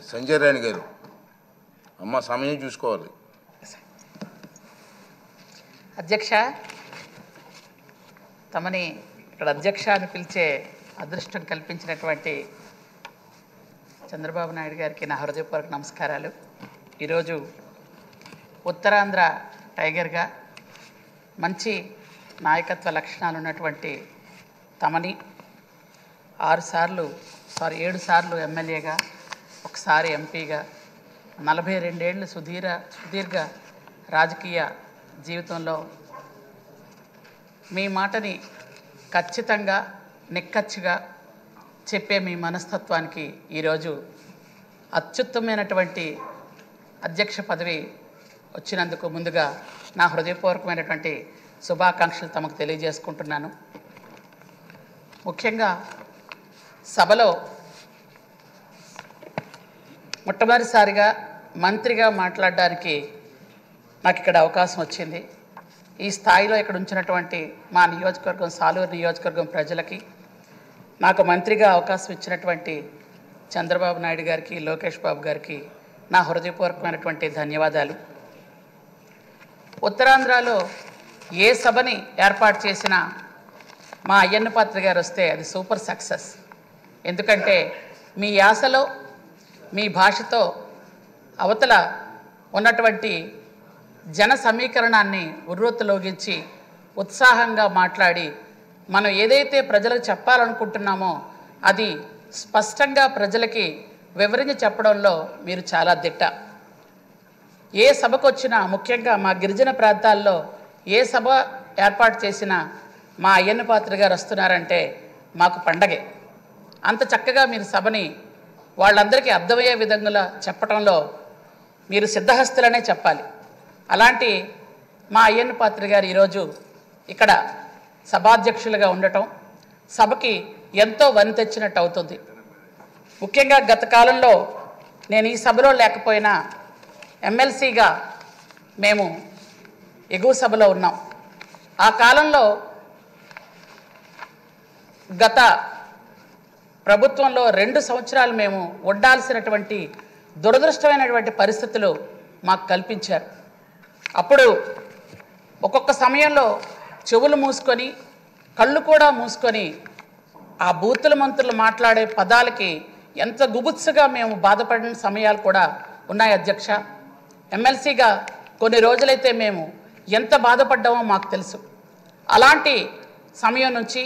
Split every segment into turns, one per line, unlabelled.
సంజయ్ రాణి గారు అమ్మ సమయం చూసుకోవాలి.
అధ్యక్ష, తమని ఇక్కడ అధ్యక్ష అని పిలిచే అదృష్టం కల్పించినటువంటి చంద్రబాబు నాయుడు గారికి నా హృదయపూర్వక నమస్కారాలు. ఈరోజు ఉత్తరాంధ్ర టైగర్గా మంచి నాయకత్వ లక్షణాలు ఉన్నటువంటి తమని 7 సార్లు ఎమ్మెల్యేగా, ఒకసారి ఎంపీగా, 42 ఏళ్ళు సుదీర్ఘ రాజకీయ జీవితంలో మీ మాటని ఖచ్చితంగా నిక్కచ్చిగా చెప్పే మీ మనస్తత్వానికి ఈరోజు అత్యుత్తమైనటువంటి అధ్యక్ష పదవి వచ్చినందుకు ముందుగా నా హృదయపూర్వకమైనటువంటి శుభాకాంక్షలు తమకు తెలియజేసుకుంటున్నాను. ముఖ్యంగా సభలో మొట్టమొదటిసారిగా మంత్రిగా మాట్లాడడానికి నాకు ఇక్కడ అవకాశం వచ్చింది. ఈ స్థాయిలో ఇక్కడ ఉంచినటువంటి మా నియోజకవర్గం, సాలూరు నియోజకవర్గం ప్రజలకి, నాకు మంత్రిగా అవకాశం ఇచ్చినటువంటి చంద్రబాబు నాయుడు గారికి, లోకేష్ బాబు గారికి నా హృదయపూర్వకమైనటువంటి ధన్యవాదాలు. ఉత్తరాంధ్రలో ఏ సభని ఏర్పాటు చేసినా మా అయ్యన్న పాత్ర గారు వస్తే అది సూపర్ సక్సెస్. ఎందుకంటే మీ యాసలో, మీ భాషతో అవతల ఉన్నటువంటి జన సమీకరణాన్ని ఉర్రూతలోగించి ఉత్సాహంగా మాట్లాడి మనం ఏదైతే ప్రజలకు చెప్పాలనుకుంటున్నామో అది స్పష్టంగా ప్రజలకి వివరించి చెప్పడంలో మీరు చాలా దిట్ట. ఏ సభకు వచ్చినా, ముఖ్యంగా మా గిరిజన ప్రాంతాల్లో ఏ సభ ఏర్పాటు చేసినా మా అయ్యన్న పాత్ర గారు వస్తున్నారంటే మాకు పండగే. అంత చక్కగా మీరు సభని వాళ్ళందరికీ అర్థమయ్యే విధంగా చెప్పడంలో మీరు సిద్ధహస్తులనే చెప్పాలి. అలాంటి మా అయ్యన్న పాత్ర గారు ఈరోజు ఇక్కడ సభాధ్యక్షులుగా ఉండటం సభకి ఎంతో వని తెచ్చినట్టు అవుతుంది. ముఖ్యంగా గత కాలంలో నేను ఈ సభలో లేకపోయినా ఎమ్మెల్సీగా మేము ఎగువ సభలో ఉన్నాం. ఆ కాలంలో గత ప్రభుత్వంలో 2 సంవత్సరాలు మేము ఉండాల్సినటువంటి దురదృష్టమైనటువంటి పరిస్థితులు మాకు కల్పించారు. అప్పుడు ఒక్కొక్క సమయంలో చెవులు మూసుకొని, కళ్ళు కూడా మూసుకొని ఆ బూతుల మంత్రులు మాట్లాడే పదాలకి ఎంత గుబుత్సుగా మేము బాధపడిన సమయాలు కూడా ఉన్నాయి అధ్యక్ష. ఎమ్మెల్సీగా కొన్ని రోజులైతే మేము ఎంత బాధపడ్డామో మాకు తెలుసు. అలాంటి సమయం నుంచి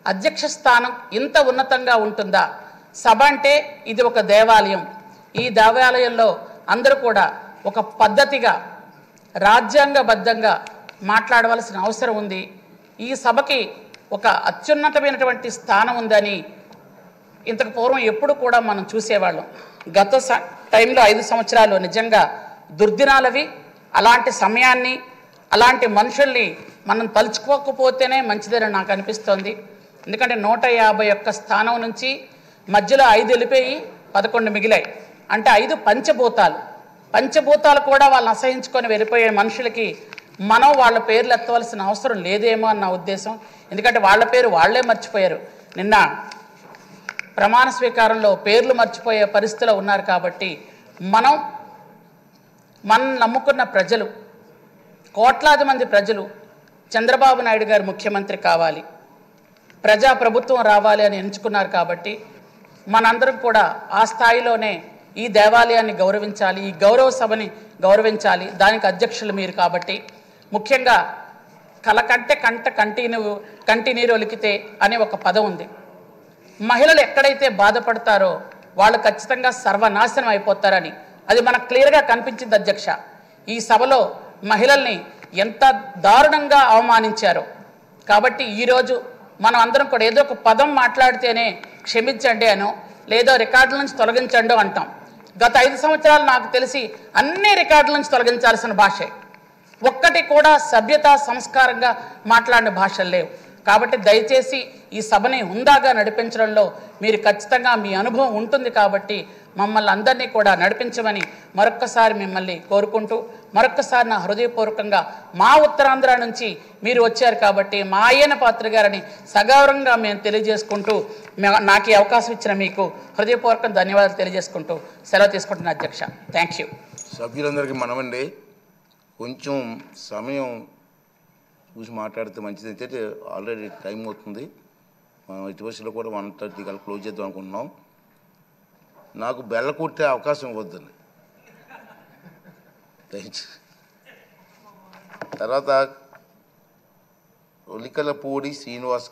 అధ్యక్ష స్థానం ఇంత ఉన్నతంగా ఉంటుందా? సభ అంటే ఇది ఒక దేవాలయం. ఈ దేవాలయంలో అందరూ కూడా ఒక పద్ధతిగా రాజ్యాంగబద్ధంగా మాట్లాడవలసిన అవసరం ఉంది. ఈ సభకి ఒక అత్యున్నతమైనటువంటి స్థానం ఉందని ఇంతకు పూర్వం ఎప్పుడు కూడా మనం చూసేవాళ్ళం. గత టైంలో 5 సంవత్సరాలు నిజంగా దుర్దినాలవి. అలాంటి సమయాన్ని, అలాంటి మనుషుల్ని మనం తలుచుకోకపోతేనే మంచిదని నాకు అనిపిస్తోంది. ఎందుకంటే 151 స్థానం నుంచి మధ్యలో 5 వెళ్ళిపోయి 11 మిగిలాయి. అంటే 5 పంచభూతాలు కూడా వాళ్ళని అసహించుకొని వెళ్ళిపోయే మనుషులకి మనం వాళ్ళ పేర్లు ఎత్తవలసిన అవసరం లేదేమో అన్న ఉద్దేశం. ఎందుకంటే వాళ్ళ పేరు వాళ్లే మర్చిపోయారు. నిన్న ప్రమాణ స్వీకారంలో పేర్లు మర్చిపోయే పరిస్థితిలో ఉన్నారు. కాబట్టి మనం నమ్ముకున్న ప్రజలు, కోట్లాది మంది ప్రజలు చంద్రబాబు నాయుడు గారు ముఖ్యమంత్రి కావాలి, ప్రజాప్రభుత్వం రావాలి అని ఎంచుకున్నారు. కాబట్టి మనందరం కూడా ఆ స్థాయిలోనే ఈ దేవాలయాన్ని గౌరవించాలి, ఈ గౌరవ సభని గౌరవించాలి. దానికి అధ్యక్షులు మీరు. కాబట్టి ముఖ్యంగా కలకంటే కంటి నీరు ఒలికితే అనే ఒక పదం ఉంది. మహిళలు ఎక్కడైతే బాధపడతారో వాళ్ళు ఖచ్చితంగా సర్వనాశనం అయిపోతారని అది మనకు క్లియర్గా కనిపించింది అధ్యక్ష. ఈ సభలో మహిళల్ని ఎంత దారుణంగా అవమానించారో. కాబట్టి ఈరోజు మనం అందరం కూడా ఏదో ఒక పదం మాట్లాడితేనే క్షమించండి అనో, లేదో రికార్డుల నుంచి తొలగించండి అంటాం. గత 5 సంవత్సరాలు నాకు తెలిసి అన్ని రికార్డుల నుంచి తొలగించాల్సిన భాషే. ఒక్కటి కూడా సభ్యత సంస్కారంగా మాట్లాడిన భాషలు లేవు. కాబట్టి దయచేసి ఈ సభని హుందాగా నడిపించడంలో మీరు ఖచ్చితంగా మీ అనుభవం ఉంటుంది కాబట్టి మమ్మల్ని అందరినీ కూడా నడిపించమని మరొక్కసారి మిమ్మల్ని కోరుకుంటూ మరొక్కసారి నా హృదయపూర్వకంగా మా ఉత్తరాంధ్ర నుంచి మీరు వచ్చారు కాబట్టి మా అయ్యన్న పాత్ర గారిని సగౌరవంగా మేము తెలియజేసుకుంటూ నాకు ఈ అవకాశం ఇచ్చిన మీకు హృదయపూర్వక ధన్యవాదాలు తెలియజేసుకుంటూ సెలవు తీసుకుంటున్న అధ్యక్ష. Thank you.
సభ్యులందరికీ మనమండి కొంచెం సమయం చూసి మాట్లాడితే మంచిది. అయితే ఆల్రెడీ టైం అవుతుంది. మనం ఇటు బస్సులో కూడా 1:30 కల్లా క్లోజ్ చేద్దాం అనుకుంటున్నాం. నాకు బెల్ల కొట్టే అవకాశం ఇవ్వద్దండి దయచేసి. తర్వాత ఒలికలపూడి శ్రీనివాస్